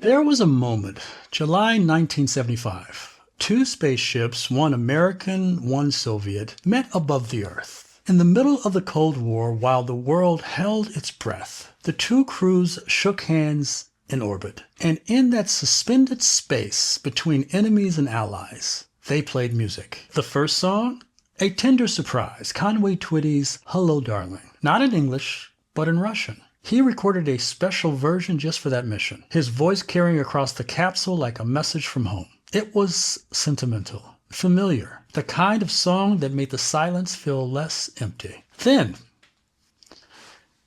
There was a moment, July 1975. Two spaceships, one American, one Soviet, met above the Earth. In the middle of the Cold War, while the world held its breath, the two crews shook hands in orbit. And in that suspended space between enemies and allies, they played music. The first song? A Tender Surprise, Conway Twitty's Hello Darling. Not in English, but in Russian. He recorded a special version just for that mission, his voice carrying across the capsule like a message from home. It was sentimental, familiar, the kind of song that made the silence feel less empty. Then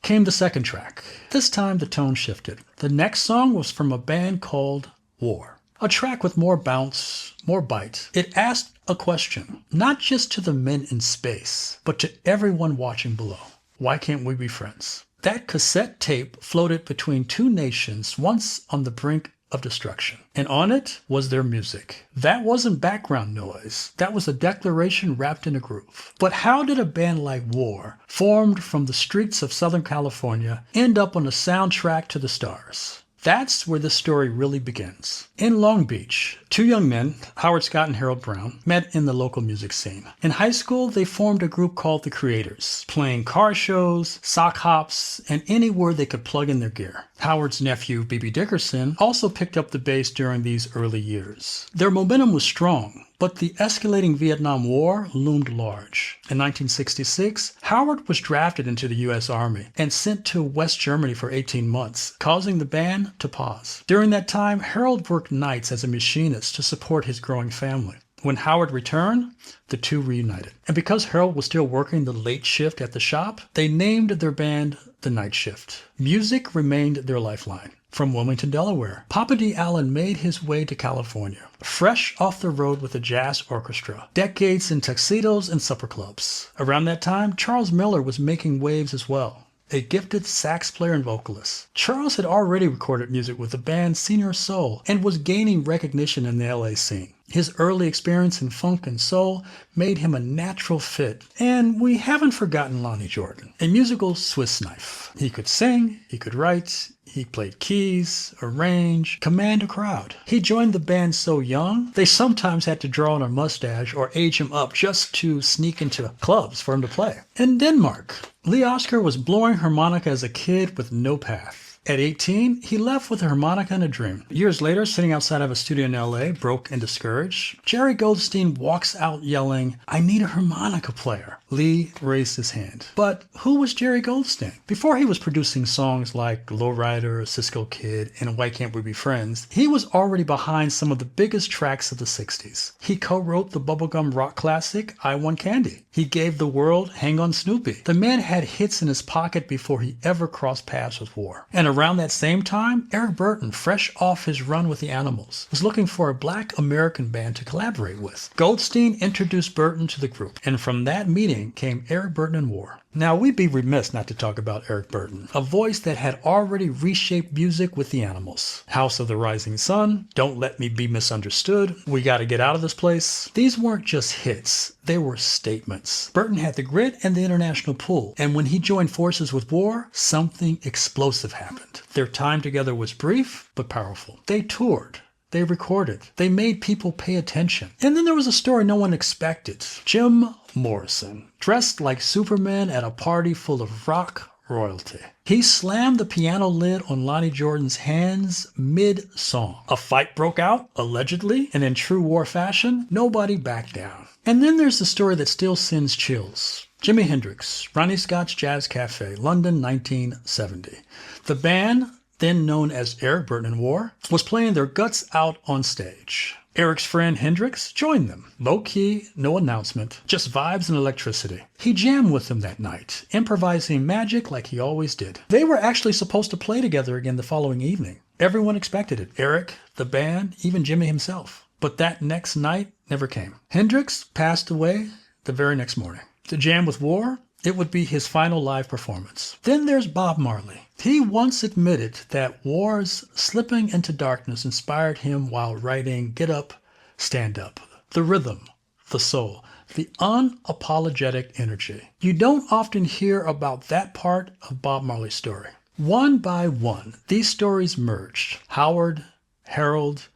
came the second track. This time the tone shifted. The next song was from a band called War. A track with more bounce, more bite. It asked a question, not just to the men in space, but to everyone watching below. Why can't we be friends? That cassette tape floated between two nations once on the brink of destruction. And on it was their music. That wasn't background noise. That was a declaration wrapped in a groove. But how did a band like War, formed from the streets of Southern California, end up on the soundtrack to the stars? That's where this story really begins. In Long Beach, two young men, Howard Scott and Harold Brown, met in the local music scene. In high school, they formed a group called The Creators, playing car shows, sock hops, and anywhere they could plug in their gear. Howard's nephew, B.B. Dickerson, also picked up the bass during these early years. Their momentum was strong, but the escalating Vietnam War loomed large. In 1966, Howard was drafted into the U.S. Army and sent to West Germany for 18 months, causing the band to pause. During that time, Harold worked nights as a machinist to support his growing family. When Howard returned, the two reunited. And because Harold was still working the late shift at the shop, they named their band The Night Shift. Music remained their lifeline. From Wilmington, Delaware, Papa Dee Allen made his way to California, fresh off the road with a jazz orchestra, decades in tuxedos and supper clubs. Around that time, Charles Miller was making waves as well, a gifted sax player and vocalist. Charles had already recorded music with the band Senior Soul and was gaining recognition in the LA scene. His early experience in funk and soul made him a natural fit. And we haven't forgotten Lonnie Jordan, a musical Swiss knife. He could sing, he could write, he played keys, arrange, command a crowd. He joined the band so young, they sometimes had to draw on a mustache or age him up just to sneak into clubs for him to play. In Denmark, Lee Oskar was blowing harmonica as a kid with no path. At 18, he left with a harmonica and a dream. Years later, sitting outside of a studio in LA, broke and discouraged, Jerry Goldstein walks out yelling, "I need a harmonica player." Lee raised his hand. But who was Jerry Goldstein? Before he was producing songs like Lowrider, Cisco Kid, and Why Can't We Be Friends, he was already behind some of the biggest tracks of the 60s. He co-wrote the bubblegum rock classic, I Want Candy. He gave the world Hang On Snoopy. The man had hits in his pocket before he ever crossed paths with War. And around that same time, Eric Burdon, fresh off his run with the Animals, was looking for a black American band to collaborate with. Goldstein introduced Burdon to the group, and from that meeting came Eric Burdon and War. Now, we'd be remiss not to talk about Eric Burdon, a voice that had already reshaped music with the Animals. House of the Rising Sun, Don't Let Me Be Misunderstood, We Gotta Get Out of This Place. These weren't just hits, they were statements. Burdon had the grit and the international pull, and when he joined forces with War, something explosive happened. Their time together was brief, but powerful. They toured. They recorded. They made people pay attention. And then there was a story no one expected. Jim Morrison, dressed like Superman at a party full of rock royalty. He slammed the piano lid on Lonnie Jordan's hands mid-song. A fight broke out, allegedly, and in true War fashion, nobody backed down. And then there's the story that still sends chills. Jimi Hendrix, Ronnie Scott's Jazz Cafe, London, 1970. The band, then known as Eric Burdon and War, was playing their guts out on stage. Eric's friend Hendrix joined them. Low-key, no announcement, just vibes and electricity. He jammed with them that night, improvising magic like he always did. They were actually supposed to play together again the following evening. Everyone expected it. Eric, the band, even Jimmy himself. But that next night never came. Hendrix passed away the very next morning. To jam with War, it would be his final live performance. Then there's Bob Marley. He once admitted that War's slipping into darkness inspired him while writing Get Up, Stand Up. The rhythm, the soul, the unapologetic energy. You don't often hear about that part of Bob Marley's story. One by one, these stories merged. Howard, Harold,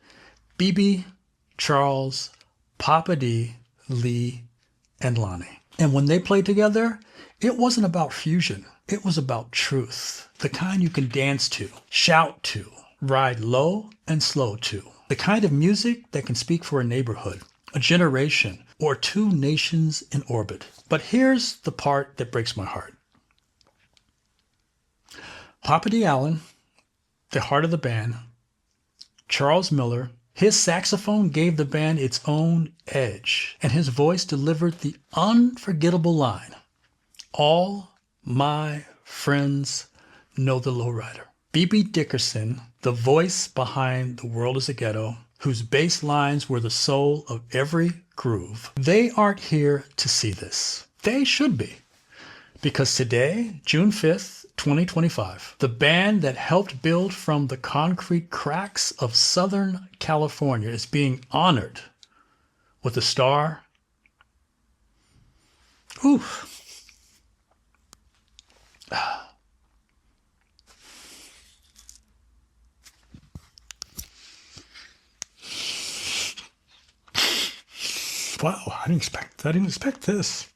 BB, Charles, Papa Dee, Lee, and Lonnie. And when they played together, it wasn't about fusion. It was about truth. The kind you can dance to, shout to, ride low and slow to. The kind of music that can speak for a neighborhood, a generation, or two nations in orbit. But here's the part that breaks my heart. Papa Dee Allen, the heart of the band, Charles Miller, his saxophone gave the band its own edge, and his voice delivered the unforgettable line, "All my friends know the lowrider." BB Dickerson, the voice behind The World is a Ghetto, whose bass lines were the soul of every groove. They aren't here to see this. They should be. Because today, June 5th, 2025, the band that helped build from the concrete cracks of Southern California is being honored with a star. Ooh. Wow, I didn't expect this.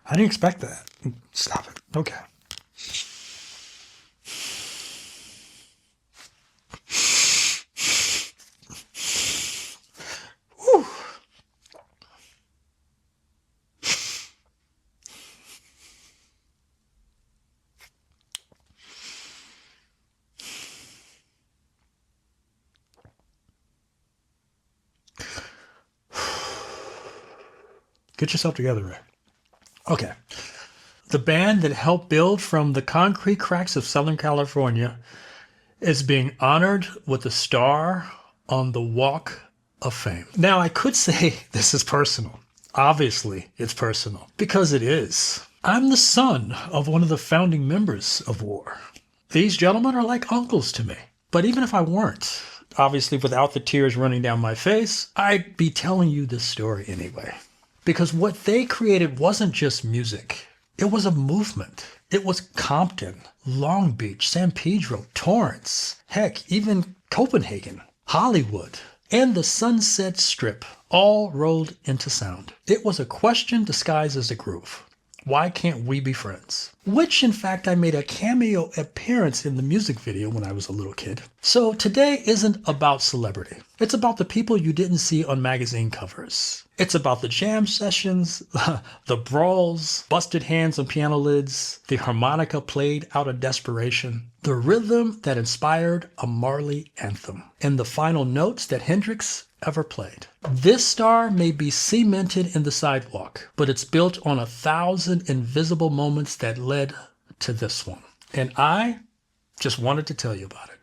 I didn't expect that. Stop it. Okay. Whew. Get yourself together, Rick. Okay. The band that helped build from the concrete cracks of Southern California is being honored with a star on the Walk of Fame. Now, I could say this is personal. Obviously, it's personal, because it is. I'm the son of one of the founding members of WAR. These gentlemen are like uncles to me. But even if I weren't, obviously without the tears running down my face, I'd be telling you this story anyway. Because what they created wasn't just music. It was a movement. It was Compton, Long Beach, San Pedro, Torrance, heck, even Copenhagen, Hollywood, and the Sunset Strip all rolled into sound. It was a question disguised as a groove. Why can't we be friends? Which, in fact, I made a cameo appearance in the music video when I was a little kid. So today isn't about celebrity. It's about the people you didn't see on magazine covers. It's about the jam sessions, the brawls, busted hands on piano lids, the harmonica played out of desperation, the rhythm that inspired a Marley anthem, and the final notes that Hendrix ever played. This star may be cemented in the sidewalk, but it's built on 1,000 invisible moments that led to this one. And I just wanted to tell you about it.